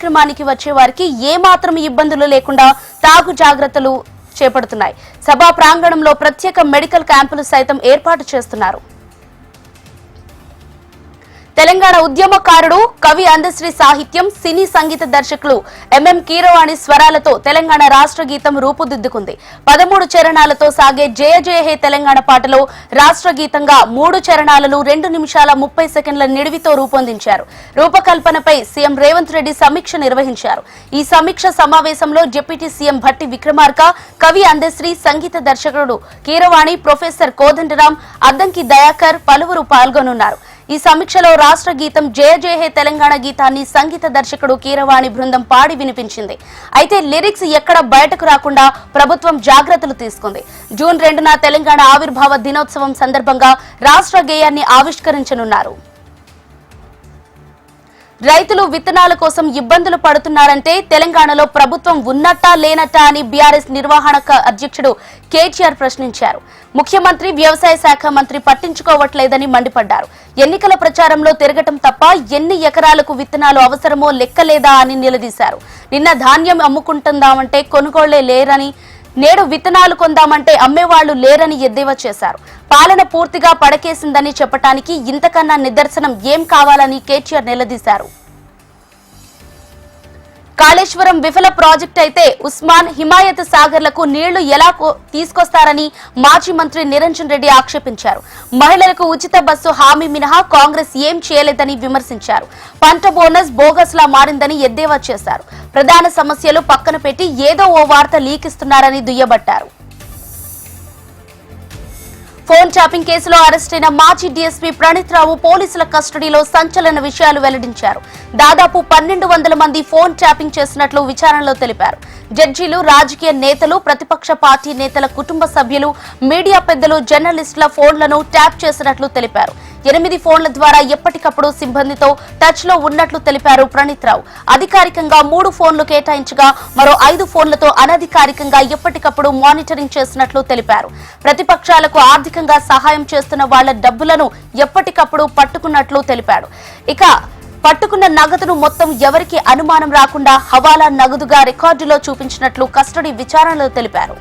కార్యక్రమానికి వచ్చే వారికి ఏమాత్రం ఇబ్బందులు లేకుండా తాగు జాగ్రత్తలు చేపడుతున్నాయి. సభా ప్రాంగణంలో ప్రత్యేక మెడికల్ క్యాంపులు సైతం ఏర్పాటు చేస్తున్నారు. తెలంగాణ ఉద్యమకారుడు, కవి అందశ్రీ సాహిత్యం, సినీ సంగీత దర్శకులు ఎంఎం కీరవాణి స్వరాలతో తెలంగాణ రాష్ట్ర గీతం రూపుదిద్దుకుంది. 13 చరణాలతో సాగే జయ జయ హే తెలంగాణ పాటలో రాష్ట్ర గీతంగా 3 చరణాలను 2 నిమిషాల 30 సెకండ్ల నిడివితో రూపొందించారు. రూపకల్పనపై సీఎం రేవంత్ రెడ్డి సమీక్ష నిర్వహించారు. ఈ సమీక్ష సమావేశంలో డిప్యూటీ సీఎం భట్టి విక్రమార్క, కవి అందశ్రీ, సంగీత దర్శకుడు కీరవాణి, ప్రొఫెసర్ కోదండరాం, అద్దంకి దయాకర్ పలువురు పాల్గొనున్నారు. ఈ సమీక్షలో రాష్ట్ర గీతం జయ జయ హే తెలంగాణ గీతాన్ని సంగీత దర్శకుడు కీరవాణి బృందం పాడి వినిపించింది. అయితే లిరిక్స్ ఎక్కడ బయటకు రాకుండా ప్రభుత్వం జాగ్రత్తలు తీసుకుంది. జూన్ 2న తెలంగాణ ఆవిర్భావ దినోత్సవం సందర్భంగా రాష్ట్ర గేయాన్ని ఆవిష్కరించనున్నారు. రైతులు విత్తనాల కోసం ఇబ్బందులు పడుతున్నారంటే తెలంగాణలో ప్రభుత్వం ఉన్నట్టా లేనట్టా అని బీఆర్ఎస్ నిర్వహణ అధ్యక్షుడు కేటీఆర్ ప్రశ్నించారు. ముఖ్యమంత్రి, వ్యవసాయ శాఖ మంత్రి పట్టించుకోవట్లేదని మండిపడ్డారు. ఎన్నికల ప్రచారంలో తిరగటం తప్ప ఎన్ని ఎకరాలకు విత్తనాలు అవసరమో లెక్కలేదా అని నిలదీశారు. నిన్న ధాన్యం అమ్ముకుంటుందామంటే కొనుగోళ్లే లేరని, నేడు విత్తనాలు కొందామంటే అమ్మేవాళ్లు లేరని ఎద్దేవా చేశారు. పాలన పూర్తిగా పడకేసిందని చెప్పటానికి ఇంతకన్నా నిదర్శనం ఏం కావాలని కేటీఆర్ నిలదీశారు. కాళేశ్వరం విఫల ప్రాజెక్ట్ అయితే ఉస్మాన్, హిమాయత్ సాగర్లకు నీళ్లు ఎలా తీసుకొస్తారని మాజీ మంత్రి నిరంజన్ రెడ్డి ఆక్షేపించారు. మహిళలకు ఉచిత బస్సు హామీ మినహా కాంగ్రెస్ ఏం చేయలేదని విమర్శించారు. పంట బోనస్ బోగస్లా మారిందని ఎద్దేవా చేశారు. ప్రధాన సమస్యలు పక్కన పెట్టి ఏదో ఓ వార్త లీకిస్తున్నారని దుయ్యబట్టారు. ఫోన్ ట్యాపింగ్ కేసులో అరెస్టైన మాజీ డీఎస్పీ ప్రణీత్ రావు పోలీసుల కస్టడీలో సంచలన విషయాలు వెల్లడించారు. దాదాపు 1200 మంది ఫోన్ ట్యాపింగ్ చేసినట్లు విచారణలో తెలిపారు. జడ్జీలు, రాజకీయ నేతలు, ప్రతిపక్ష పార్టీ నేతల కుటుంబ సభ్యులు, మీడియా పెద్దలు, జర్నలిస్టుల ఫోన్లను ట్యాప్ చేసినట్లు తెలిపారు. 8 ఫోన్ల ద్వారా ఎప్పటికప్పుడు సిబ్బందితో టచ్ లో ఉన్నట్లు తెలిపారు ప్రణీత్ రావు. అధికారికంగా 3 ఫోన్లు కేటాయించగా మరో 5 ఫోన్లతో అనధికారికంగా ఎప్పటికప్పుడు మానిటరింగ్ చేసినట్లు తెలిపారు. ప్రతిపక్షాలకు ఆర్థికంగా సహాయం చేస్తున్న వాళ్ల డబ్బులను ఎప్పటికప్పుడు పట్టుకున్నట్లు తెలిపాడు. ఇక పట్టుకున్న నగదును మొత్తం ఎవరికి అనుమానం రాకుండా హవాలా నగదుగా రికార్డులో చూపించినట్లు కస్టడీ విచారణలో తెలిపారు.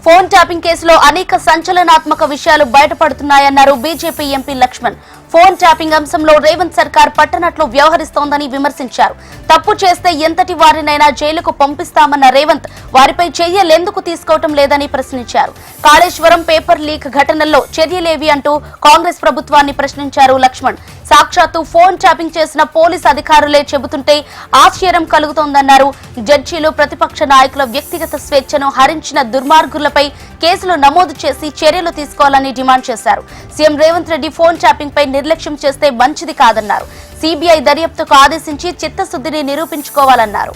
ఫోన్ ట్యాపింగ్ కేసులో అనేక సంచలనాత్మక విషయాలు బయటపడుతున్నాయన్నారు BJP MP Laxman. Phone tapping అంశంలో రేవంత్ సర్కార్ పట్టనట్లు వ్యవహరిస్తోందని విమర్శించారు. తప్పు చేస్తే ఎంతటి వారినైనా జైలుకు పంపిస్తామన్న రేవంత్ వారిపై చర్యలెందుకు తీసుకోవటం లేదని ప్రశ్నించారు. కాళేశ్వరం పేపర్ లీక్ ఘటనల్లో చర్యలేవి అంటూ కాంగ్రెస్ ప్రభుత్వాన్ని ప్రశ్నించారు లక్ష్మణ్. సాక్షాత్తు ఫోన్ ట్యాపింగ్ చేసిన పోలీస్ అధికారులే చెబుతుంటే ఆశ్చర్యం కలుగుతోందన్నారు. జడ్జీలు, ప్రతిపక్ష నాయకుల వ్యక్తిగత స్వేచ్ఛను హరించిన దుర్మార్గులపై కేసులు నమోదు చేసి చర్యలు తీసుకోవాలని డిమాండ్ చేశారు. CM Revanth Reddy phone tapping పై నిర్లక్ష్యం చేస్తే మంచిది కాదన్నారు. సీబీఐ దర్యాప్తుకు ఆదేశించి చిత్తశుద్ధిని నిరూపించుకోవాలన్నారు.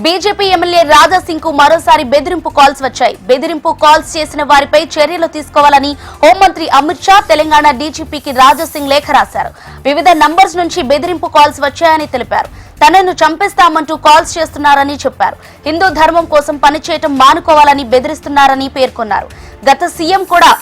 బీజేపీ ఎమ్మెల్యే రాజాసింగ్ కు మరోసారి బెదిరింపు కాల్స్ వచ్చాయి. బెదిరింపు కాల్స్ చేసిన వారిపై చర్యలు తీసుకోవాలని హోంమంత్రి అమిత్ షా తెలంగాణ డీజీపీకి రాజాసింగ్ లేఖ రాశారు. వివిధ నంబర్స్ నుంచి బెదిరింపు కాల్స్ వచ్చాయని తెలిపారు. తనను చంపేస్తామంటూ కాల్స్ చేస్తున్నారని చెప్పారు. హిందూ ధర్మం కోసం పనిచేయటం మానుకోవాలని బెదిరిస్తున్నారని పేర్కొన్నారు. గత సీఎం కూడా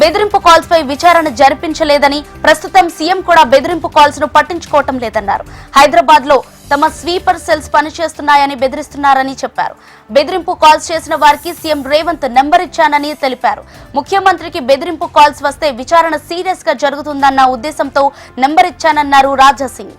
బెదిరింపు కాల్స్ పై విచారణ జరిపించలేదని, ప్రస్తుతం సీఎం కూడా బెదిరింపు కాల్స్ ను పట్టించుకోవటం లేదన్నారు. హైదరాబాద్ లో తమ స్వీపర్ సెల్స్ పనిచేస్తున్నాయని బెదిరిస్తున్నారని చెప్పారు. బెదిరింపు కాల్స్ చేసిన వారికి సీఎం రేవంత్ నెంబర్ ఇచ్చానని తెలిపారు. ముఖ్యమంత్రికి బెదిరింపు కాల్స్ వస్తే విచారణ సీరియస్ గా జరుగుతుందన్న ఉద్దేశంతో నెంబర్ ఇచ్చానన్నారు రాజాసింగ్.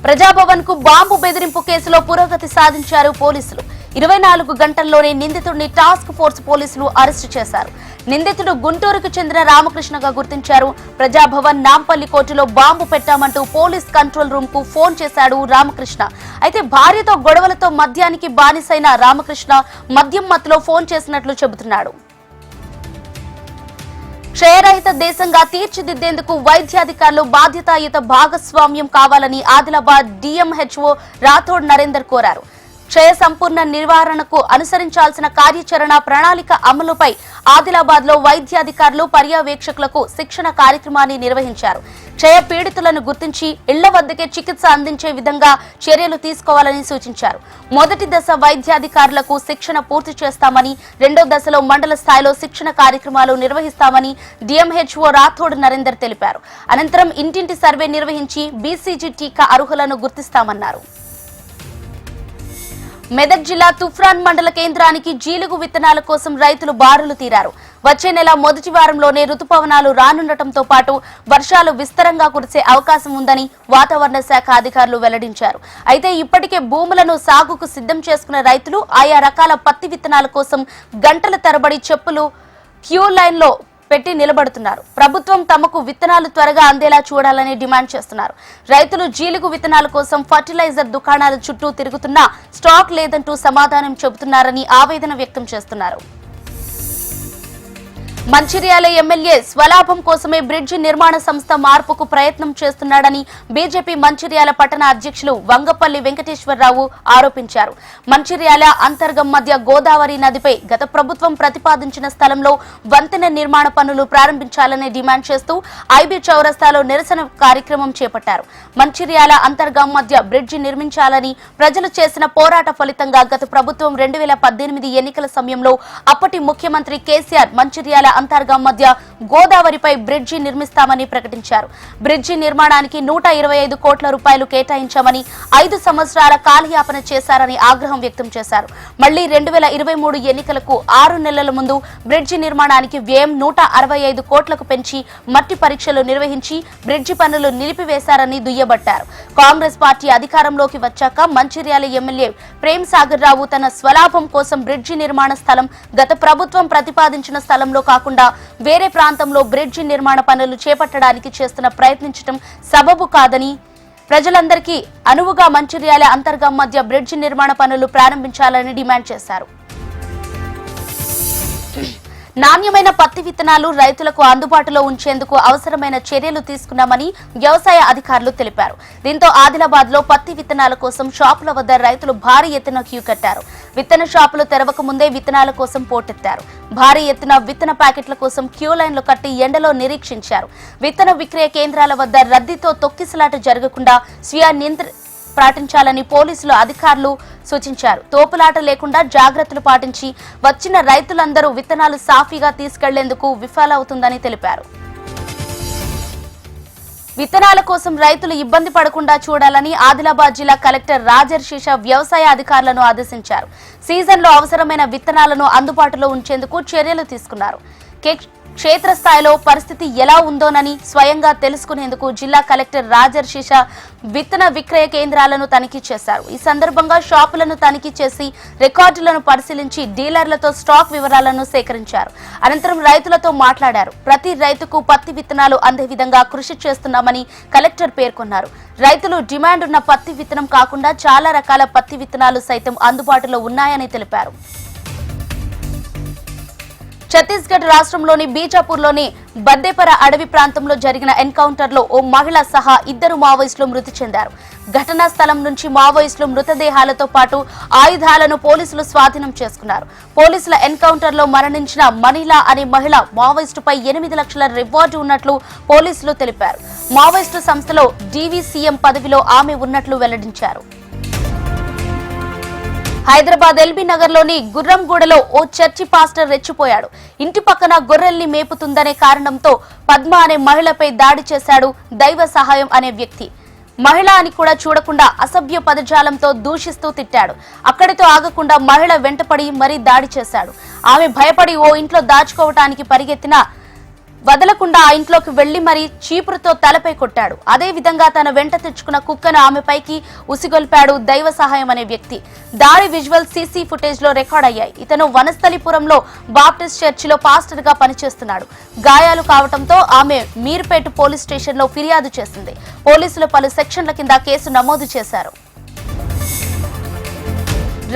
ప్రజాభవన్ కు బాంబు బెదిరింపు కేసులో పురోగతి సాధించారు పోలీసులు. 24 గంటల్లోనే నిందితుడిని టాస్క్ ఫోర్స్ పోలీసులు అరెస్టు చేశారు. నిందితుడు గుంటూరుకు చెందిన రామకృష్ణగా గుర్తించారు. ప్రజాభవన్ నాంపల్లి కోర్టులో బాంబు పెట్టామంటూ పోలీస్ కంట్రోల్ రూమ్ కు ఫోన్ చేశాడు రామకృష్ణ. అయితే భార్యతో గొడవలతో మద్యానికి బానిసైన రామకృష్ణ మద్యం మత్తులో ఫోన్ చేసినట్లు చెబుతున్నాడు. క్షయరహిత దేశంగా తీర్చిదిద్దేందుకు వైద్యాధికారులు బాధ్యతాయుత భాగస్వామ్యం కావాలని ఆదిలాబాద్ డీఎంహెచ్ఓ రాథోడ్ నరేందర్ కోరారు. క్షయ సంపూర్ణ నివారణకు అనుసరించాల్సిన కార్యాచరణ ప్రణాళిక అమలుపై ఆదిలాబాద్ లో వైద్యాధికారులు పర్యవేక్షకులకు శిక్షణ కార్యక్రమాన్ని నిర్వహించారు. క్షయ పీడితులను గుర్తించి ఇళ్ల వద్దకే చికిత్స అందించే విధంగా చర్యలు తీసుకోవాలని సూచించారు. మొదటి దశ వైద్యాధికారులకు శిక్షణ పూర్తి చేస్తామని, రెండో దశలో మండల స్థాయిలో శిక్షణ కార్యక్రమాలు నిర్వహిస్తామని డిఎంహెచ్ఓ రాథోడ్ నరేందర్ తెలిపారు. అనంతరం ఇంటింటి సర్వే నిర్వహించి బీసీజీ టీకా అర్హులను గుర్తిస్తామన్నారు. మెదక్ జిల్లా తుఫ్రాన్ మండల కేంద్రానికి జీలుగు విత్తనాల కోసం రైతులు బారులు తీరారు. వచ్చే నెల మొదటి వారంలోనే రుతుపవనాలు రానుండటంతో పాటు వర్షాలు విస్తరంగా కురిసే అవకాశం ఉందని వాతావరణ శాఖ అధికారులు వెల్లడించారు. అయితే ఇప్పటికే భూములను సాగుకు సిద్ధం చేసుకున్న రైతులు ఆయా రకాల పత్తి విత్తనాల కోసం గంటల తరబడి చెప్పులు క్యూ లైన్లో పెట్టి నిలబడుతున్నారు. ప్రభుత్వం తమకు విత్తనాలు త్వరగా అందేలా చూడాలని డిమాండ్ చేస్తున్నారు. రైతులు జీలుగు విత్తనాల కోసం ఫర్టిలైజర్ దుకాణాల చుట్టూ తిరుగుతున్నా స్టాక్ లేదంటూ సమాధానం చెబుతున్నారని ఆవేదన వ్యక్తం చేస్తున్నారు. మంచిర్యాల ఎమ్మెల్యే స్వలాభం కోసమే బ్రిడ్జి నిర్మాణ సంస్థ మార్పుకు ప్రయత్నం చేస్తున్నాడని బీజేపీ మంచిర్యాల పట్టణ అధ్యక్షులు వంగపల్లి వెంకటేశ్వరరావు ఆరోపించారు. మంచిర్యాల అంతర్గం మధ్య గోదావరి నదిపై గత ప్రభుత్వం ప్రతిపాదించిన స్థలంలో వంతెన నిర్మాణ పనులు ప్రారంభించాలని డిమాండ్ చేస్తూ ఐబీ చౌరస్తాలో నిరసన కార్యక్రమం చేపట్టారు. మంచిర్యాల అంతర్గం మధ్య బ్రిడ్జి నిర్మించాలని ప్రజలు చేసిన పోరాట ఫలితంగా గత ప్రభుత్వం 2018 ఎన్నికల సమయంలో అప్పటి ముఖ్యమంత్రి కేసీఆర్ మంచిర్యాల అంతర్గం మధ్య గోదావరిపై బ్రిడ్జి నిర్మిస్తామని ప్రకటించారు. బ్రిడ్జి నిర్మాణానికి 125 కోట్ల రూపాయలు కేటాయించామని 5 సంవత్సరాల కాలయాపన చేశారని ఆగ్రహం వ్యక్తం చేశారు. మళ్లీ 2023 ఎన్నికలకు 6 నెలల ముందు బ్రిడ్జి నిర్మాణానికి వ్యయం 165 కోట్లకు పెంచి మట్టి పరీక్షలు నిర్వహించి బ్రిడ్జి పనులు నిలిపివేశారని దుయ్యబట్టారు. కాంగ్రెస్ పార్టీ అధికారంలోకి వచ్చాక మంచిర్యాల ఎమ్మెల్యే ప్రేమ్ సాగర్ రావు తన స్వలాభం కోసం బ్రిడ్జి నిర్మాణ స్థలం గత ప్రభుత్వం ప్రతిపాదించిన స్థలంలో కాకుండా వేరే ప్రాంతంలో బ్రిడ్జి నిర్మాణ పనులు చేపట్టడానికి ప్రయత్నించడం సబబు కాదని, ప్రజలందరికీ అనువుగా మంచిర్యాల అంతర్గం మధ్య బ్రిడ్జి నిర్మాణ పనులు ప్రారంభించాలని డిమాండ్ చేశారు. నాణ్యమైన పత్తి విత్తనాలు రైతులకు అందుబాటులో ఉంచేందుకు అవసరమైన చర్యలు తీసుకున్నామని వ్యవసాయ అధికారులు తెలిపారు. దీంతో ఆదిలాబాద్ లో పత్తి విత్తనాల కోసం షాపుల వద్ద రైతులు భారీ ఎత్తున క్యూ కట్టారు. విత్తన షాపులు తెరవక ముందే విత్తనాల కోసం పోటెత్తారు. భారీ ఎత్తున విత్తన ప్యాకెట్ల కోసం క్యూ లైన్లు కట్టి ఎండలో నిరీక్షించారు. విత్తన విక్రయ కేంద్రాల వద్ద రద్దీతో తొక్కిసలాట జరగకుండా స్వీయ నియంత్రణ పాటించాలని పోలీసులు అధికారులు సూచించారు. తోపులాట లేకుండా జాగ్రత్తలు పాటించి వచ్చిన రైతులందరూ విత్తనాలు సాఫీగా తీసుకెళ్లేందుకు విఫలవుతుందని తెలిపారు. విత్తనాల కోసం రైతులు ఇబ్బంది పడకుండా చూడాలని ఆదిలాబాద్ జిల్లా కలెక్టర్ రాజర్షిష వ్యవసాయ అధికారులను ఆదేశించారు. సీజన్లో అవసరమైన విత్తనాలను అందుబాటులో ఉంచేందుకు చర్యలు తీసుకున్నారు. క్షేత్రస్థాయిలో పరిస్థితి ఎలా ఉందోనని స్వయంగా తెలుసుకునేందుకు జిల్లా కలెక్టర్ రాజర్షిష విత్తన విక్రయ కేంద్రాలను తనిఖీ చేశారు. ఈ సందర్భంగా షాపులను తనిఖీ చేసి రికార్డులను పరిశీలించి డీలర్లతో స్టాక్ వివరాలను సేకరించారు. అనంతరం రైతులతో మాట్లాడారు. ప్రతి రైతుకు పత్తి విత్తనాలు అందే విధంగా కృషి చేస్తున్నామని కలెక్టర్ పేర్కొన్నారు. రైతులు డిమాండ్ ఉన్న పత్తి విత్తనం కాకుండా చాలా రకాల పత్తి విత్తనాలు సైతం అందుబాటులో ఉన్నాయని తెలిపారు. ఛత్తీస్గఢ్ రాష్ట్రంలోని బీజాపూర్లోని బద్దేపర అడవి ప్రాంతంలో జరిగిన ఎన్కౌంటర్లో ఓ మహిళ సహా 2 మావోయిస్టులు మృతి చెందారు. ఘటనా స్థలం నుంచి మావోయిస్టులు మృతదేహాలతో పాటు ఆయుధాలను పోలీసులు స్వాధీనం చేసుకున్నారు. పోలీసుల ఎన్కౌంటర్లో మరణించిన మనీలా అనే మహిళ మావోయిస్టుపై 8 లక్షల రివార్డు ఉన్నట్లు పోలీసులు తెలిపారు. మావోయిస్టు సంస్థలో డీవీసీఎం పదవిలో ఆమె ఉన్నట్లు వెల్లడించారు. హైదరాబాద్ ఎల్బీ నగర్ లోని గుర్రంగూడలో ఓ చర్చి పాస్టర్ రెచ్చిపోయాడు. ఇంటి పక్కన గొర్రెల్ని మేపుతుందనే కారణంతో పద్మ అనే మహిళపై దాడి చేశాడు దైవ సహాయం అనే వ్యక్తి. మహిళ అని కూడా చూడకుండా అసభ్య పదజాలంతో దూషిస్తూ తిట్టాడు. అక్కడితో ఆగకుండా మహిళ వెంటపడి మరీ దాడి చేశాడు. ఆమె భయపడి ఓ ఇంట్లో దాచుకోవటానికి పరిగెత్తినా వదలకుండా ఆ ఇంట్లోకి వెళ్లి మరీ చీపురుతో తలపై కొట్టాడు. అదే విధంగా తన వెంట తెచ్చుకున్న కుక్కను ఆమెపైకి ఉసిగొల్పాడు దైవ సహాయం అనే వ్యక్తి. దాడి విజువల్ సీసీ ఫుటేజ్ లో రికార్డ్ అయ్యాయి. ఇతను వనస్థలిపురంలో బాప్టిస్ట్ చర్చిలో పాస్టర్ గా పనిచేస్తున్నాడు. గాయాలు కావడంతో ఆమె మీర్పేట పోలీస్ స్టేషన్ లో ఫిర్యాదు చేసింది. పోలీసులు పలు సెక్షన్ల కింద కేసు నమోదు చేశారు.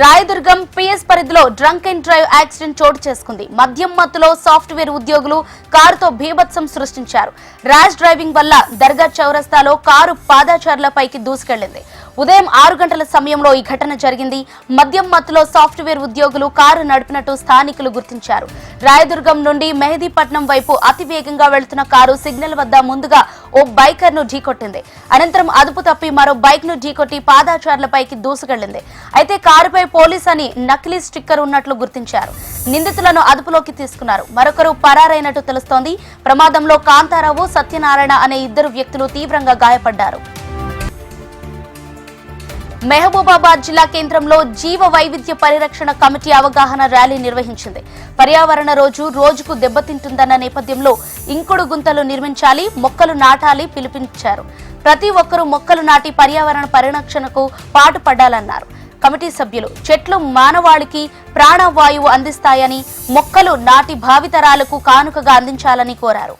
రాయదుర్గం పిఎస్ పరిధిలో డ్రంక్ అండ్ డ్రైవ్ యాక్సిడెంట్ చోటు చేసుకుంది. మద్యం మత్తులో సాఫ్ట్వేర్ ఉద్యోగులు కారుతో బీభత్సం సృష్టించారు. ర్యాష్ డ్రైవింగ్ వల్ల దర్గా చౌరస్తాలో కారు పాదాచారులపైకి దూసుకెళ్లింది. ఉదయం 6 గంటల సమయంలో ఈ ఘటన జరిగింది. మద్యం మత్తులో సాఫ్ట్వేర్ ఉద్యోగులు కారు నడిపినట్టు స్థానికులు గుర్తించారు. రాయదుర్గం నుండి మెహదీపట్నం వైపు అతి వేగంగా వెళ్తున్న కారు సిగ్నల్ వద్ద ముందుగా ఓ బైకర్ ను ఢీకొట్టింది. అనంతరం అదుపు తప్పి మరో బైక్ ను ఢీకొట్టి పాదాచారులపైకి దూసుకెళ్లింది. అయితే కారుపై పోలీస్ అని నకిలీ స్టిక్కర్ ఉన్నట్లు గుర్తించారు. నిందితులను అదుపులోకి తీసుకున్నారు. మరొకరు పరారైనట్టు తెలుస్తోంది. ప్రమాదంలో కాంతారావు, సత్యనారాయణ అనే ఇద్దరు వ్యక్తులు తీవ్రంగా గాయపడ్డారు. మహబూబాబాద్ జిల్లా కేంద్రంలో జీవ వైవిధ్య పరిరక్షణ కమిటీ అవగాహన ర్యాలీ నిర్వహించింది. పర్యావరణ రోజుకు దెబ్బతింటుందన్న నేపథ్యంలో ఇంకుడు గుంతలు నిర్మించాలి, మొక్కలు నాటాలి పిలుపునిచ్చారు. ప్రతి ఒక్కరూ మొక్కలు నాటి పర్యావరణ పరిరక్షణకు పాటుపడాలన్నారు. కమిటీ సభ్యులు చెట్లు మానవాళికి ప్రాణవాయువు అందిస్తాయని, మొక్కలు నాటి భావితరాలకు కానుకగా అందించాలని కోరారు.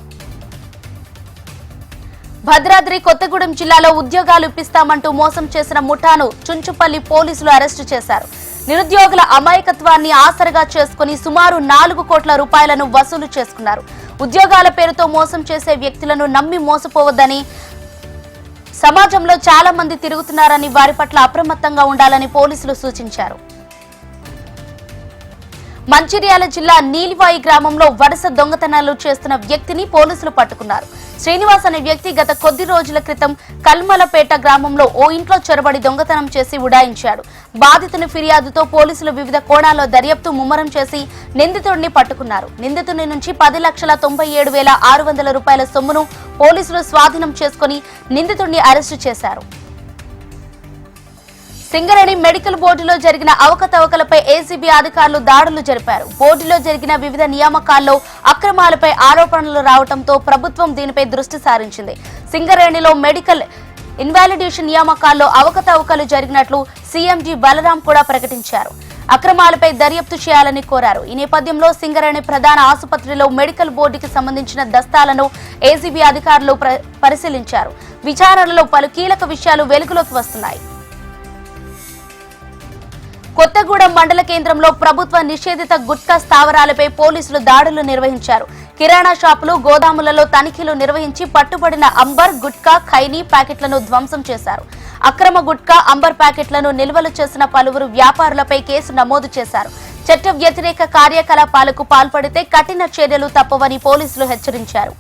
భద్రాద్రి కొత్తగూడెం జిల్లాలో ఉద్యోగాలు ఇప్పిస్తామంటూ మోసం చేసిన ముఠాను చుంచుపల్లి పోలీసులు అరెస్టు చేశారు. నిరుద్యోగుల అమాయకత్వాన్ని ఆసరగా చేసుకుని సుమారు 4 కోట్ల రూపాయలను వసూలు చేసుకున్నారు. ఉద్యోగాల పేరుతో మోసం చేసే వ్యక్తులను నమ్మి మోసపోవద్దని, సమాజంలో చాలా మంది తిరుగుతున్నారని, వారి పట్ల అప్రమత్తంగా ఉండాలని పోలీసులు సూచించారు. మంచిర్యాల జిల్లా నీలివాయి గ్రామంలో వరుస దొంగతనాలు చేస్తున్న వ్యక్తిని పోలీసులు పట్టుకున్నారు. శ్రీనివాస్ అనే వ్యక్తి గత కొద్ది రోజుల క్రితం కల్మలపేట గ్రామంలో ఓ ఇంట్లో చొరబడి దొంగతనం చేసి ఉడాయించాడు. బాధితుని ఫిర్యాదుతో పోలీసులు వివిధ కోణాల్లో దర్యాప్తు ముమ్మరం చేసి నిందితుడిని పట్టుకున్నారు. నిందితుడి నుంచి 10,97,600 రూపాయల సొమ్మును పోలీసులు స్వాధీనం చేసుకుని నిందితుడిని అరెస్టు చేశారు. సింగరేణి మెడికల్ బోర్డులో జరిగిన అవకతవకలపై ఏసీబీ అధికారులు దాడులు జరిపారు. బోర్డులో జరిగిన వివిధ నియామకాల్లో అక్రమాలపై ఆరోపణలు రావడంతో ప్రభుత్వం దీనిపై దృష్టి సారించింది. సింగరేణిలో మెడికల్ ఇన్వాలిడేషన్ నియామకాల్లో అవకతవకలు జరిగినట్లు సీఎండీ బలరాం కూడా ప్రకటించారు. అక్రమాలపై దర్యాప్తు చేయాలని కోరారు. ఈ నేపథ్యంలో సింగరేణి ప్రధాన ఆసుపత్రిలో మెడికల్ బోర్డుకి సంబంధించిన దస్తాలను ఏసీబీ అధికారులు పరిశీలించారు. విచారణలో పలు కీలక విషయాలు వెలుగులోకి వస్తున్నాయి. కొత్తగూడెం మండల కేంద్రంలో ప్రభుత్వ నిషేధిత గుట్కా స్థావరాలపై పోలీసులు దాడులు నిర్వహించారు. కిరాణా షాపులు, గోదాములలో తనిఖీలు నిర్వహించి పట్టుబడిన అంబర్, గుట్కా, ఖైనీ ప్యాకెట్లను ధ్వంసం చేశారు. అక్రమ గుట్కా, అంబర్ ప్యాకెట్లను నిల్వలు చేసిన పలువురు వ్యాపారులపై కేసు నమోదు చేశారు. చట్ట వ్యతిరేక కార్యకలాపాలకు పాల్పడితే కఠిన చర్యలు తప్పవని పోలీసులు హెచ్చరించారు.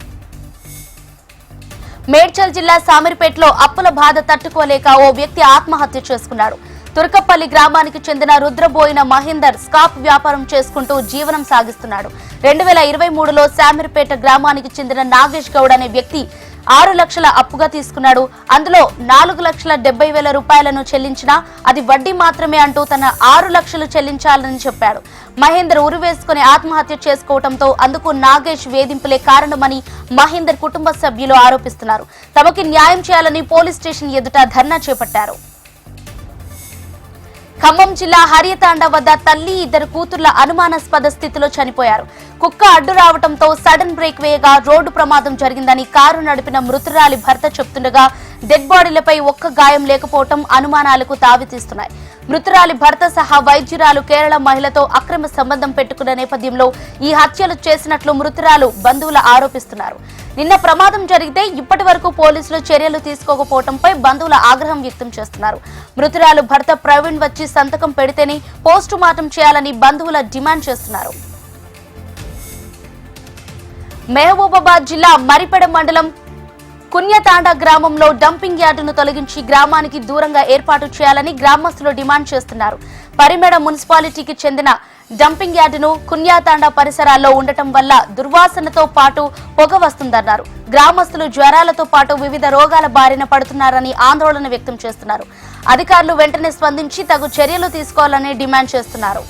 మేడ్చల్ జిల్లా సామిరిపేటలో అప్పుల బాధ తట్టుకోలేక ఓ వ్యక్తి ఆత్మహత్య చేసుకున్నాడు. తుర్కపల్లి గ్రామానికి చెందిన రుద్రబోయిన మహేందర్ స్కాప్ వ్యాపారం చేసుకుంటూ జీవనం సాగిస్తున్నాడు. 2023లో శామిరిపేట గ్రామానికి చెందిన నాగేష్ గౌడ్ అనే వ్యక్తి 6 లక్షల అప్పుగా తీసుకున్నాడు. అందులో 4,70,000 రూపాయలను చెల్లించినా అది వడ్డీ మాత్రమే అంటూ తన 6 లక్షలు చెల్లించాలని చెప్పాడు. మహేందర్ ఉరివేసుకుని ఆత్మహత్య చేసుకోవడంతో అందుకు నాగేష్ వేధింపులే కారణమని మహేందర్ కుటుంబ సభ్యులు ఆరోపిస్తున్నారు. తమకి న్యాయం చేయాలని పోలీస్ స్టేషన్ ఎదుట ధర్నా చేపట్టారు. ఖమ్మం జిల్లా హరియతాండ వద్ద తల్లి, 2 కూతుర్ల అనుమానాస్పద స్థితిలో చనిపోయారు. కుక్క అడ్డు రావడంతో సడన్ బ్రేక్ వేయగా రోడ్డు ప్రమాదం జరిగిందని కారు నడిపిన మృతురాలి భర్త చెప్తుండగా డెడ్ బాడీలపై ఒక్క గాయం లేకపోవడం అనుమానాలకు తావితీస్తున్నాయి. మృతురాలి భర్త సహా వైద్యురాలు కేరళ మహిళతో అక్రమ సంబంధం పెట్టుకున్న నేపథ్యంలో ఈ హత్యలు చేసినట్లు మృతురాలు బంధువులు ఆరోపిస్తున్నారు. నిన్న ప్రమాదం జరిగితే ఇప్పటి వరకు పోలీసులు చర్యలు తీసుకోకపోవడంపై బంధువుల ఆగ్రహం వ్యక్తం చేస్తున్నారు. మృతురాలు భర్త ప్రవీణ్ వచ్చి సంతకం పెడితేనే పోస్టు మార్టం చేయాలని బంధువుల డిమాండ్ చేస్తున్నారు. మహబూబాబాద్ జిల్లా మరిపెడ మండలం కున్యతాండా గ్రామంలో డంపింగ్ యార్డును తొలగించి గ్రామానికి దూరంగా ఏర్పాటు చేయాలని గ్రామస్తులు డిమాండ్ చేస్తున్నారు. పరిమెడ మున్సిపాలిటీకి చెందిన డంపింగ్ యార్డును కున్యాతాండా పరిసరాల్లో ఉండటం వల్ల దుర్వాసనతో పాటు పొగ వస్తుందన్నారు. గ్రామస్తులు జ్వరాలతో పాటు వివిధ రోగాల బారిన పడుతున్నారని ఆందోళన వ్యక్తం చేస్తున్నారు. అధికారులు వెంటనే స్పందించి తగు చర్యలు తీసుకోవాలని డిమాండ్ చేస్తున్నారు.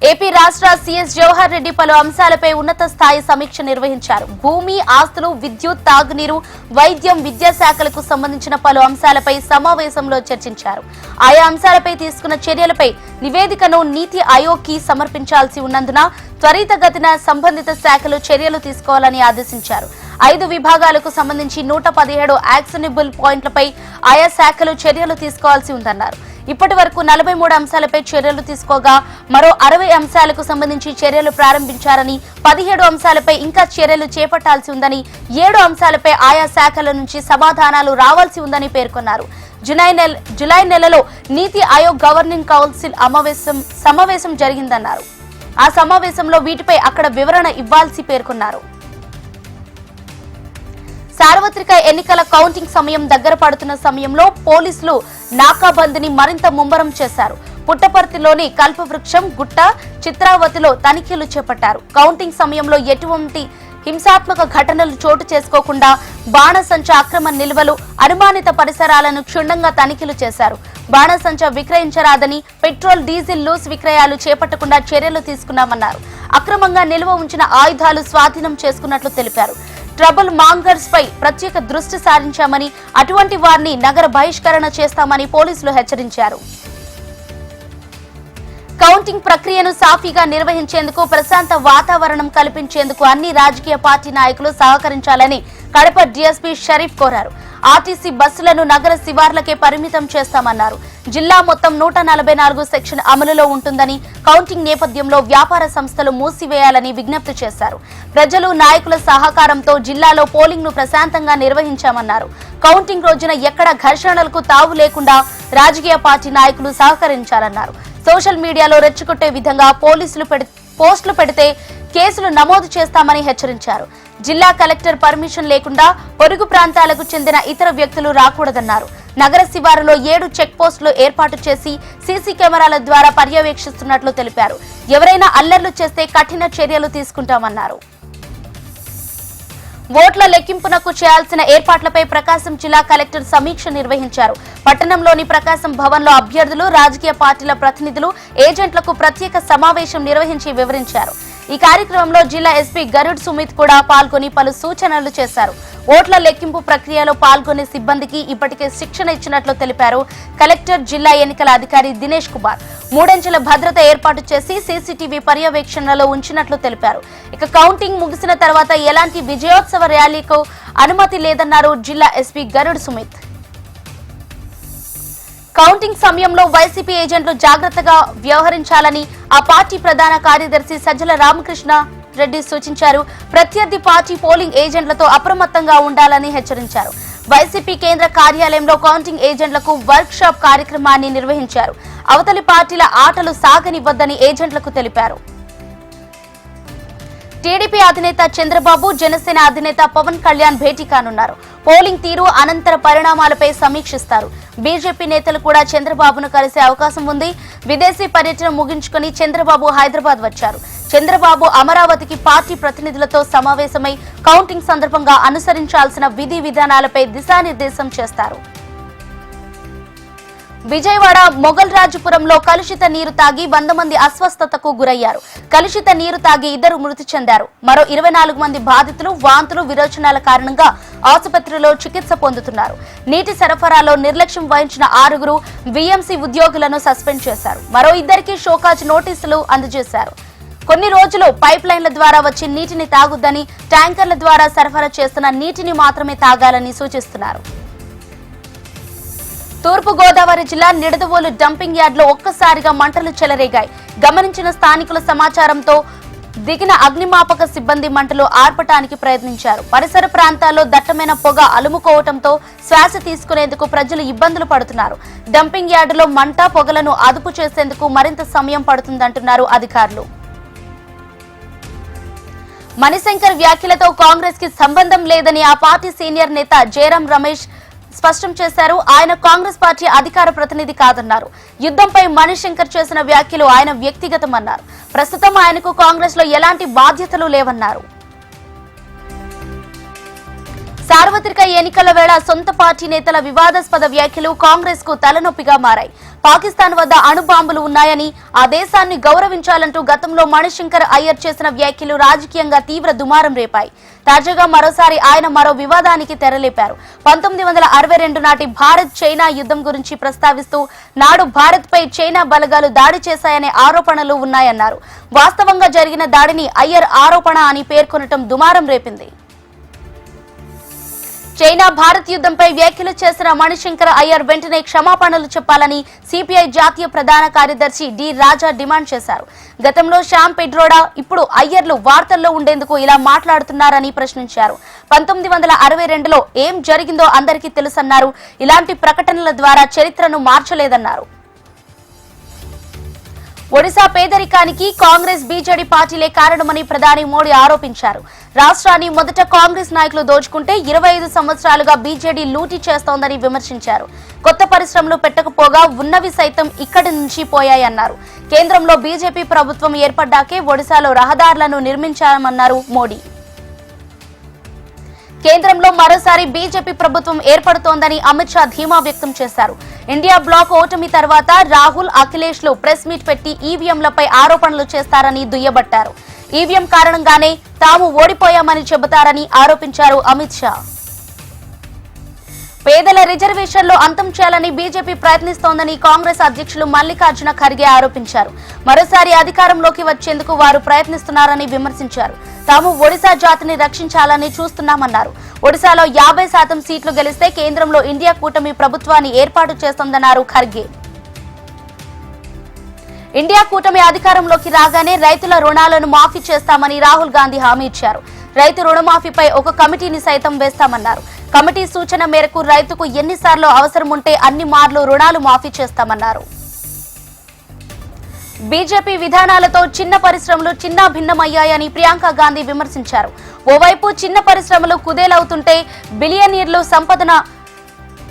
ఏపీ రాష్ట్ర సీఎస్ జవహర్ రెడ్డి పలు అంశాలపై ఉన్నత స్థాయి సమీక్ష నిర్వహించారు. భూమి, ఆస్తులు, విద్యుత్, తాగునీరు, వైద్యం, విద్యాశాఖలకు సంబంధించిన పలు అంశాలపై సమావేశంలో చర్చించారు. ఆయా అంశాలపై తీసుకున్న చర్యలపై నివేదికను నీతి ఆయోగ్కి సమర్పించాల్సి ఉన్నందున త్వరితగతిన సంబంధిత శాఖలు చర్యలు తీసుకోవాలని ఆదేశించారు. 5 విభాగాలకు సంబంధించి 117 యాక్షనబుల్ పాయింట్లపై ఆయా శాఖలు చర్యలు తీసుకోవాల్సి ఉందన్నారు. ఇప్పటి వరకు 43 అంశాలపై చర్యలు తీసుకోగా మరో 60 అంశాలకు సంబంధించి చర్యలు ప్రారంభించారని, 17 అంశాలపై ఇంకా చర్యలు చేపట్టాల్సి ఉందని, 7 అంశాలపై ఆయా శాఖల నుంచి సమాధానాలు రావాల్సి ఉందని పేర్కొన్నారు. జులై నెలలో నీతి ఆయోగ్ గవర్నింగ్ కౌన్సిల్ సమావేశం జరిగిందన్నారు. ఆ సమావేశంలో వీటిపై అక్కడ వివరణ ఇవ్వాల్సి పేర్కొన్నారు. సార్వత్రిక ఎన్నికల కౌంటింగ్ సమయం దగ్గర పడుతున్న సమయంలో పోలీసులు నాకాబందీని మరింత ముమ్మరం చేశారు. పుట్టపర్తిలోని కల్పవృక్షం, గుట్ట, చిత్రావతిలో తనిఖీలు చేపట్టారు. కౌంటింగ్ సమయంలో ఎటువంటి హింసాత్మక ఘటనలు చోటు చేసుకోకుండా బాణసంచా అక్రమ నిల్వలు, అనుమానిత పరిసరాలను క్షుణ్ణంగా తనిఖీలు చేశారు. బాణసంచా విక్రయించరాదని, పెట్రోల్, డీజిల్ లూస్ విక్రయాలు చేపట్టకుండా చర్యలు తీసుకున్నామన్నారు. అక్రమంగా నిల్వ ఉంచిన ఆయుధాలు స్వాధీనం చేసుకున్నట్లు తెలిపారు. ట్రబుల్ మాంగర్స్ పై ప్రత్యేక దృష్టి సారించామని, అటువంటి వారిని నగర బహిష్కరణ చేస్తామని పోలీసులు హెచ్చరించారు. కౌంటింగ్ ప్రక్రియను సాఫీగా నిర్వహించేందుకు, ప్రశాంత వాతావరణం కల్పించేందుకు అన్ని రాజకీయ పార్టీ నాయకులు సహకరించాలని కడప డీఎస్పీ షరీఫ్ కోరారు. ఆర్టీసీ బస్సులను నగర శివార్లకే పరిమితం చేస్తామన్నారు. జిల్లా మొత్తం 144 సెక్షన్ అమలులో ఉంటుందని, కౌంటింగ్ నేపథ్యంలో వ్యాపార సంస్థలు మూసివేయాలని విజ్ఞప్తి చేశారు. ప్రజలు, నాయకుల సహకారంతో జిల్లాలో పోలింగ్ ను ప్రశాంతంగా నిర్వహించామన్నారు. కౌంటింగ్ రోజున ఎక్కడ ఘర్షణలకు తావు లేకుండా రాజకీయ పార్టీ నాయకులు సహకరించాలన్నారు. సోషల్ మీడియాలో రెచ్చగొట్టే విధంగా పోస్టులు పెడితే కేసులు నమోదు చేస్తామని హెచ్చరించారు. జిల్లా కలెక్టర్ పర్మిషన్ లేకుండా పొరుగు ప్రాంతాలకు చెందిన ఇతర వ్యక్తులు రాకూడదన్నారు. నగర శివారులో 7 చెక్ పోస్టులు ఏర్పాటు చేసి సీసీ కెమెరాల ద్వారా పర్యవేక్షిస్తున్నట్లు తెలిపారు. ఎవరైనా అల్లర్లు చేస్తే కఠిన చర్యలు తీసుకుంటామన్నారు. ఓట్ల లెక్కింపునకు చేయాల్సిన ఏర్పాట్లపై ప్రకాశం జిల్లా కలెక్టర్ సమీక్ష నిర్వహించారు. పట్టణంలోని ప్రకాశం భవన్ లో అభ్యర్థులు, రాజకీయ పార్టీల ప్రతినిధులు, ఏజెంట్లకు ప్రత్యేక సమావేశం నిర్వహించి వివరించారు. ఈ కార్యక్రమంలో జిల్లా ఎస్పీ గరుడ్ సుమిత్ కూడా పాల్గొని పలు సూచనలు చేశారు. ఓట్ల లెక్కింపు ప్రక్రియలో పాల్గొనే సిబ్బందికి ఇప్పటికే శిక్షణ ఇచ్చినట్లు తెలిపారు. కలెక్టర్, జిల్లా ఎన్నికల అధికారి దినేష్ కుమార్ 3 అంచెల భద్రత ఏర్పాటు చేసి సీసీటీవీ పర్యవేక్షణలో ఉంచినట్లు తెలిపారు. ఇక కౌంటింగ్ ముగిసిన తర్వాత ఎలాంటి విజయోత్సవ ర్యాలీకు అనుమతి లేదన్నారు జిల్లా ఎస్పీ గరుడ్ సుమిత్. కౌంటింగ్ సమయంలో వైసీపీ ఏజెంట్లు జాగ్రత్తగా వ్యవహరించాలని ఆ పార్టీ ప్రధాన కార్యదర్శి సజ్జల రామకృష్ణ రెడ్డి సూచించారు. ప్రత్యర్థి పార్టీ పోలింగ్ ఏజెంట్లతో అప్రమత్తంగా ఉండాలని హెచ్చరించారు. వైసీపీ కేంద్ర కార్యాలయంలో కౌంటింగ్ ఏజెంట్లకు వర్క్ షాప్ కార్యక్రమాన్ని నిర్వహించారు. అవతలి పార్టీల ఆటలు సాగనివ్వద్దని ఏజెంట్లకు తెలిపారు. టీడీపీ అధినేత చంద్రబాబు, జనసేన అధినేత పవన్ కళ్యాణ్ భేటీ కానున్నారు. పోలింగ్ తీరు, అనంతర పరిణామాలపై సమీక్షిస్తారు. బీజేపీ నేతలు కూడా చంద్రబాబును కలిసే అవకాశం ఉంది. విదేశీ పర్యటన ముగించుకుని చంద్రబాబు హైదరాబాద్ వచ్చారు. చంద్రబాబు అమరావతికి పార్టీ ప్రతినిధులతో సమావేశమై కౌంటింగ్ సందర్భంగా అనుసరించాల్సిన విధి విధానాలపై దిశానిర్దేశం చేస్తారు. విజయవాడ మొగల్ రాజపురంలో కలుషిత నీరు తాగి 100 మంది అస్వస్థతకు గురయ్యారు. కలుషిత నీరు తాగి 2 మృతి చెందారు. మరో 24 మంది బాధితులు వాంతులు, విరోచనాల కారణంగా ఆసుపత్రిలో చికిత్స పొందుతున్నారు. నీటి సరఫరాలో నిర్లక్ష్యం వహించిన 6 వీఎంసీ ఉద్యోగులను సస్పెండ్ చేశారు. మరో 2కి షోకాజ్ నోటీసులు అందజేశారు. కొన్ని రోజులు పైప్ లైన్ల ద్వారా వచ్చే నీటిని తాగొద్దని, ట్యాంకర్ల ద్వారా సరఫరా చేస్తున్న నీటిని మాత్రమే తాగాలని సూచిస్తున్నారు. తూర్పు గోదావరి జిల్లా నిడదవోలు డంపింగ్ యార్డ్ లో ఒక్కసారిగా మంటలు చెలరేగాయి. గమనించిన స్థానికుల సమాచారంతో దిగిన అగ్నిమాపక సిబ్బంది మంటలు ఆర్పటానికి ప్రయత్నించారు. పరిసర ప్రాంతాల్లో దట్టమైన పొగ అలుముకోవడంతో శ్వాస తీసుకునేందుకు ప్రజలు ఇబ్బందులు పడుతున్నారు. డంపింగ్ యార్డులో మంట, పొగలను అదుపు చేసేందుకు మరింత సమయం పడుతుందంటున్నారు అధికారులు. మణిశంకర్ వ్యాఖ్యలతో కాంగ్రెస్ కి సంబంధం లేదని ఆ పార్టీ సీనియర్ నేత జయరాం రమేష్ స్పష్టం చేశారు. ఆయన కాంగ్రెస్ పార్టీ అధికార ప్రతినిధి కాదన్నారు. యుద్ధంపై మణిశంకర్ చేసిన వ్యాఖ్యలు ఆయన వ్యక్తిగతమన్నారు. ప్రస్తుతం ఆయనకు కాంగ్రెస్ లో ఎలాంటి బాధ్యతలు లేవన్నారు. సార్వత్రిక ఎన్నికల వేళ సొంత పార్టీ నేతల వివాదాస్పద వ్యాఖ్యలు కాంగ్రెస్ కు తలనొప్పిగా మారాయి. పాకిస్తాన్ వద్ద అణుబాంబులు ఉన్నాయని, ఆ దేశాన్ని గౌరవించాలంటూ గతంలో మణిశంకర్ అయ్యర్ చేసిన వ్యాఖ్యలు రాజకీయంగా తీవ్ర దుమారం రేపాయి. తాజాగా మరోసారి ఆయన మరో వివాదానికి తెరలేపారు. 1962 నాటి భారత్ చైనా యుద్ధం గురించి ప్రస్తావిస్తూ నాడు భారత్ పై చైనా బలగాలు దాడి చేశాయనే ఆరోపణలు ఉన్నాయన్నారు. వాస్తవంగా జరిగిన దాడిని అయ్యర్ ఆరోపణ అని పేర్కొనటం దుమారం రేపింది. చైనా భారత్ యుద్ధంపై వ్యాఖ్యలు చేసిన మణిశంకర్ అయ్యర్ వెంటనే క్షమాపణలు చెప్పాలని సిపిఐ జాతీయ ప్రధాన కార్యదర్శి డి రాజా డిమాండ్ చేశారు. గతంలో శ్యామ్ పెడ్రోడా, ఇప్పుడు అయ్యర్లు వార్తల్లో ఉండేందుకు ఇలా మాట్లాడుతున్నారని ప్రశ్నించారు. 1962లో ఏం జరిగిందో అందరికీ తెలుసన్నారు. ఇలాంటి ప్రకటనల ద్వారా చరిత్రను మార్చలేదన్నారు. ఒడిశా పేదరికానికి కాంగ్రెస్ బీజేడీ పార్టీలే కారణమని ప్రధాని మోడీ ఆరోపించారు. రాష్ట్రాన్ని మొదట కాంగ్రెస్ నాయకులు దోచుకుంటే 25 సంవత్సరాలుగా బీజేడీ లూటీ చేస్తోందని విమర్శించారు. కొత్త పరిశ్రమలు పెట్టకపోగా ఉన్నవి సైతం ఇక్కడి నుంచి పోయాయన్నారు. కేంద్రంలో బీజేపీ ప్రభుత్వం ఏర్పడ్డాకే ఒడిశాలో రహదారులను నిర్మించామన్నారు మోడీ. కేంద్రంలో మరోసారి బీజేపీ ప్రభుత్వం ఏర్పడుతోందని అమిత్ షా ధీమా వ్యక్తం చేశారు. ఇండియా బ్లాక్ ఓటమి తర్వాత రాహుల్, అఖిలేష్ లు ప్రెస్ మీట్ పెట్టి ఈవీఎంలపై ఆరోపణలు చేస్తారని దుయ్యబట్టారు. ఈవీఎం కారణంగానే తాము ఓడిపోయామని చెబుతారని ఆరోపించారు అమిత్ షా. పేదల రిజర్వేషన్లు అంతం చేయాలని బీజేపీ ప్రయత్నిస్తోందని కాంగ్రెస్ అధ్యక్షులు మల్లికార్జున ఖర్గే ఆరోపించారు. మరోసారి అధికారంలోకి వచ్చేందుకు వారు ప్రయత్నిస్తున్నారని విమర్శించారు. తాము ఒడిశా జాతిని రక్షించాలని చూస్తున్నామన్నారు. ఒడిశాలో 50% సీట్లు గెలిస్తే కేంద్రంలో ఇండియా కూటమి ప్రభుత్వాన్ని ఏర్పాటు చేస్తోందన్నారు ఖర్గే. ఇండియా కూటమి అధికారంలోకి రాగానే రైతుల రుణాలను మాఫీ చేస్తామని రాహుల్ గాంధీ హామీ ఇచ్చారు. రైతు రుణమాఫీపై ఒక కమిటీని సైతం వేస్తామన్నారు. కమిటీ సూచన మేరకు రైతుకు ఎన్నిసార్లు అవసరం ఉంటే అన్ని మార్లు రుణాలు మాఫీ చేస్తామన్నారు. బీజేపీ విధానాలతో చిన్న పరిశ్రమలు చిన్న భిన్నమయ్యాయని ప్రియాంక గాంధీ విమర్శించారు. ఓవైపు చిన్న పరిశ్రమలు కుదేలవుతుంటే బిలియనీర్లు సంపదన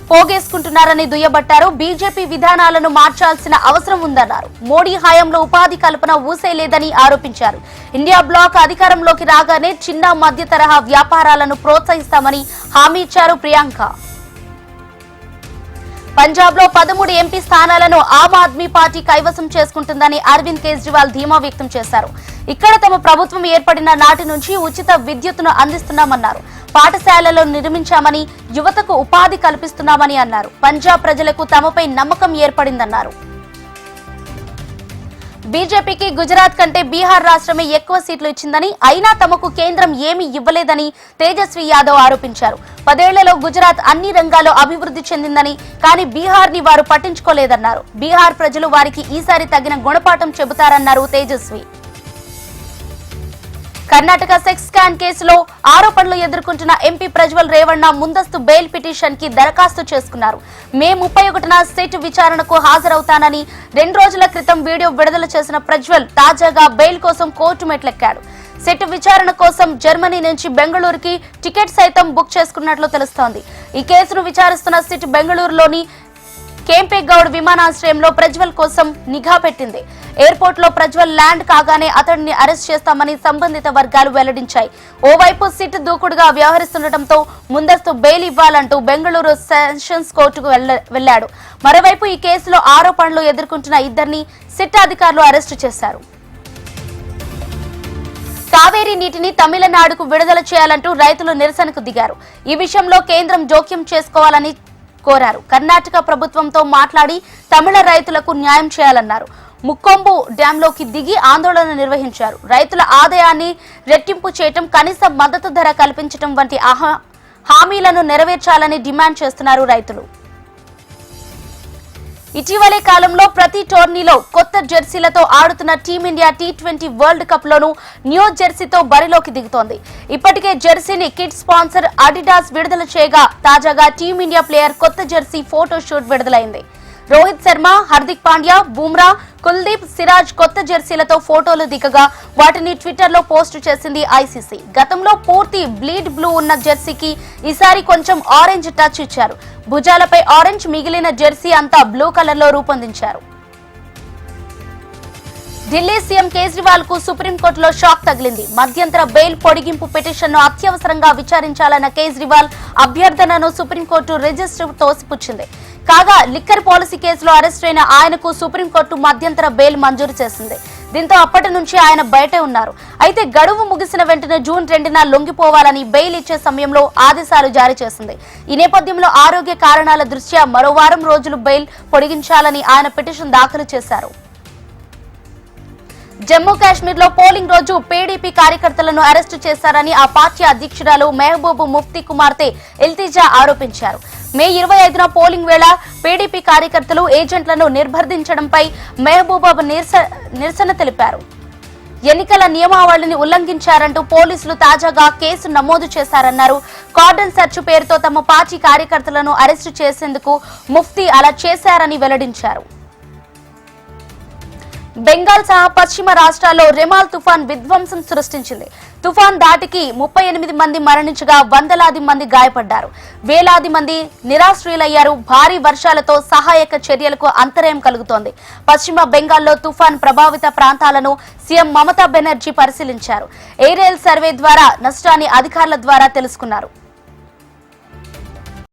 పోగేసుకుంటున్నారని దుయ్యబట్టారు. బీజేపీ విధానాలను మార్చాల్సిన అవసరం ఉందన్నారు. మోడీ హయాంలో ఉపాధి కల్పన ఊసేలేదని ఆరోపించారు. ఇండియా బ్లాక్ అధికారంలోకి రాగానే చిన్న మధ్య తరహా వ్యాపారాలను ప్రోత్సహిస్తామని హామీ ఇచ్చారు ప్రియాంక. పంజాబ్ లో 13 ఎంపీ స్థానాలను ఆమ్ ఆద్మీ పార్టీ కైవసం చేసుకుంటుందని అరవింద్ కేజ్రీవాల్ ధీమా వ్యక్తం చేశారు. ఇక్కడ తమ ప్రభుత్వం ఏర్పడిన నాటి నుంచి ఉచిత విద్యుత్తును అందిస్తున్నామన్నారు. పాఠశాలలు నిర్మించామని, యువతకు ఉపాధి కల్పిస్తున్నామని అన్నారు. పంజాబ్ ప్రజలకు తమపై నమ్మకం ఏర్పడిందన్నారు. బీజేపీకి గుజరాత్ కంటే బీహార్ రాష్ట్రమే ఎక్కువ సీట్లు ఇచ్చిందని, అయినా తమకు కేంద్రం ఏమీ ఇవ్వలేదని తేజస్వి యాదవ్ ఆరోపించారు. 10 ఏళ్లలో గుజరాత్ అన్ని రంగాల్లో అభివృద్ధి చెందిందని, కానీ బీహార్ ని వారు పట్టించుకోలేదన్నారు. బీహార్ ప్రజలు వారికి ఈసారి తగిన గుణపాఠం చెబుతారన్నారు తేజస్వి. కర్ణాటక సెక్స్ స్కామ్ కేసులో ఆరోపణలు ఎదుర్కొంటున్న ఎంపీ ప్రజ్వల్ రేవణ్ణ ముందస్తు బెయిల్ పిటిషన్ కి దరఖాస్తు చేసుకున్నారు. మే 31న సిట్ విచారణకు హాజరవుతానని 2 రోజుల క్రితం వీడియో విడుదల చేసిన ప్రజ్వల్ తాజాగా బెయిల్ కోసం కోర్టు మెట్లెక్కాడు. సిట్ విచారణ కోసం జర్మనీ నుంచి బెంగళూరుకి టికెట్ సైతం బుక్ చేసుకున్నట్లు తెలుస్తోంది. ఈ కేసును విచారిస్తున్న సిట్ బెంగళూరులోని కేంపేగౌడ్ విమానాశ్రయంలో ప్రజ్వల్ కోసం నిఘా పెట్టింది. ఎయిర్పోర్ట్ లో ప్రజ్వల్ ల్యాండ్ కాగానే అతడిని అరెస్ట్ చేస్తామని సంబంధిత వర్గాలు వెల్లడించాయి. ఓవైపు సిట్ దూకుడుగా వ్యవహరిస్తుండటంతో ముందస్తు బెయిల్ ఇవ్వాలంటూ బెంగళూరు సెషన్స్ కోర్టుకు వెళ్లాడు. మరోవైపు ఈ కేసులో ఆరోపణలు ఎదుర్కొంటున్న ఇద్దరిని సిట్ అధికారులు అరెస్టు చేశారు. కావేరీ నీటిని తమిళనాడుకు విడుదల చేయాలంటూ రైతులు నిరసనకు దిగారు. ఈ విషయంలో కేంద్రం జోక్యం చేసుకోవాలని కోరారు. కర్ణాటక ప్రభుత్వంతో మాట్లాడి తమిళ రైతులకు న్యాయం చేయాలన్నారు. ముక్కొంబు డ్యాంలోకి దిగి ఆందోళన నిర్వహించారు. రైతుల ఆదాయాన్ని రెట్టింపు చేయటం, కనీస మద్దతు ధర కల్పించడం వంటి హామీలను నెరవేర్చాలని డిమాండ్ చేస్తున్నారు రైతులు. ఇటీవలే కాలంలో ప్రతి టోర్నీలో కొత్త జెర్సీలతో ఆడుతున్న టీమిండియా T20 వరల్డ్ కప్ లోనూ న్యూ జెర్సీతో బరిలోకి దిగుతోంది. ఇప్పటికే జెర్సీని కిట్ స్పాన్సర్ అడిడాస్ విడుదల చేయగా తాజాగా టీమిండియా ప్లేయర్ కొత్త జెర్సీ ఫోటో షూట్ విడుదలైంది. రోహిత్ శర్మ, హార్దిక్ పాండ్యా, బుమ్రా, కుల్దీప్, సిరాజ్ కొత్త జెర్సీలతో ఫోటోలు దిగగా వాటిని ట్విట్టర్ లో పోస్టు చేసింది ఐసీసీ. గతంలో పూర్తి బ్లీడ్ బ్లూ ఉన్న జెర్సీకి ఈసారి కొంచెం ఆరెంజ్ టచ్ ఇచ్చారు. భుజాలపై ఆరెంజ్, మిగిలిన జెర్సీ అంతా బ్లూ కలర్ లో రూపొందించారు. ఢిల్లీ సీఎం కేజ్రీవాల్ కు సుప్రీంకోర్టులో షాక్ తగిలింది. మధ్యంతర బెయిల్ పొడిగింపు పిటిషన్ను అత్యవసరంగా విచారించాలన్న కేజ్రీవాల్ అభ్యర్థనను సుప్రీంకోర్టు రిజిస్టర్ తోసిపుచ్చింది. కాగా లిక్కర్ పాలసీ కేసులో అరెస్టైన ఆయనకు సుప్రీంకోర్టు మధ్యంతర బెయిల్ మంజూరు చేసింది. దీంతో అప్పటి నుంచి ఆయన బయటే ఉన్నారు. అయితే గడువు ముగిసిన వెంటనే జూన్ 2న లొంగిపోవాలని బెయిల్ ఇచ్చే సమయంలో ఆదేశాలు జారీ చేసింది. ఈ నేపథ్యంలో ఆరోగ్య కారణాల దృష్ట్యా మరో వారం రోజులు బెయిల్ పొడిగించాలని ఆయన పిటిషన్ దాఖలు చేశారు. జమ్మూ కాశ్మీర్ లో పోలింగ్ రోజు పీడీపీ కార్యకర్తలను అరెస్టు చేశారని ఆ పార్టీ అధ్యక్షురాలు మెహబూబ్ ముఫ్తీ కుమార్తె ఇల్తిజా ఆరోపించారు. మే 25న పోలింగ్ వేళ పీడీపీ కార్యకర్తలు ఏజెంట్లను నిర్బంధించడంపై మెహబూబ్ నిరసన తెలిపారు. ఎన్నికల నియమావళిని ఉల్లంఘించారంటూ పోలీసులు తాజాగా కేసు నమోదు చేశారన్నారు. కార్డన్ సెర్చ్ పేరుతో తమ పార్టీ కార్యకర్తలను అరెస్టు చేసేందుకు ముఫ్తీ అలా చేశారని వెల్లడించారు. బెంగాల్ సహా పశ్చిమ రాష్ట్రాల్లో రెమాల్ తుఫాన్ విధ్వంసం సృష్టించింది. తుఫాన్ దాటికి 38 మంది మరణించగా వందలాది మంది గాయపడ్డారు. వేలాది మంది నిరాశ్రయులయ్యారు. భారీ వర్షాలతో సహాయక చర్యలకు అంతరాయం కలుగుతోంది. పశ్చిమ బెంగాల్లో తుఫాన్ ప్రభావిత ప్రాంతాలను సీఎం మమతా బెనర్జీ పరిశీలించారు. ఎయిరెల్ సర్వే ద్వారా నష్టాన్ని అధికారుల ద్వారా తెలుసుకున్నారు.